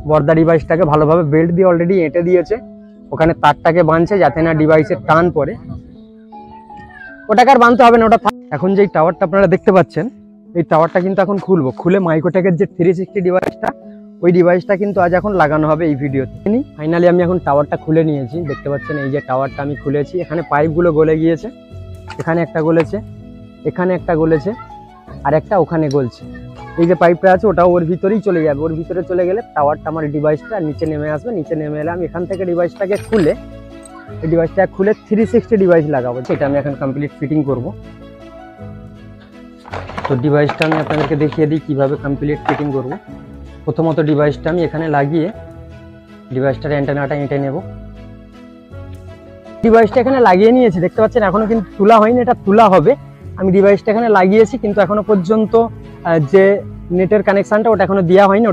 বর্দা ডিভাইসটাকে ভালোভাবে বেল্ট দিয়ে অলরেডি এঁটে দিয়েছে, ওখানে তারটাকে বাঁধছে যাতে না ডিভাইসের টান পড়ে। ওটাকে আর বাঁধতে হবে না, ওটা। এখন যেই টাওয়ারটা আপনারা দেখতে পাচ্ছেন, এই টাওয়ারটা কিন্তু এখন খুলবো, খুলে মাইক্রোটেকের যে 360 ডিভাইসটা, ওই ডিভাইসটা কিন্তু আজ এখন লাগানো হবে এই ভিডিওতে। ফাইনালি আমি এখন টাওয়ারটা খুলে নিয়েছি, দেখতে পাচ্ছেন এই যে টাওয়ারটা আমি খুলেছি। এখানে পাইপগুলো গলে গিয়েছে, এখানে একটা গলেছে, এখানে একটা গলেছে, আর একটা ওখানে গলছে। এই যে পাইপটা আছে ওটাও ওর ভিতরেই চলে যাবে, ওর ভিতরে চলে গেলে টাওয়ারটা আমার ডিভাইসটা নিচে নেমে আসবে। নিচে নেমে এলে আমি এখান থেকে ডিভাইসটাকে খুলে, এই ডিভাইসটা খুলে 360 ডিভাইস লাগাবো। এটা আমি এখন কমপ্লিট ফিটিং করব। তো ডিভাইসটা আমি আপনাদেরকে দেখিয়ে দিই কিভাবে কমপ্লিট ফিটিং করব। প্রথমত ডিভাইসটা আমি এখানে লাগিয়ে ডিভাইসটার অ্যান্টেনাটা এঁটে নেব। ডিভাইসটা এখানে লাগিয়ে নিয়েছি, দেখতে পাচ্ছেন এখনো কিন্তু তোলা হয়নি, এটা তোলা হবে। আমি ডিভাইসটা এখানে লাগিয়েছি, কিন্তু এখনো পর্যন্ত যে নেটের কানেকশনটা ওটা এখনো দেওয়া হয়নি।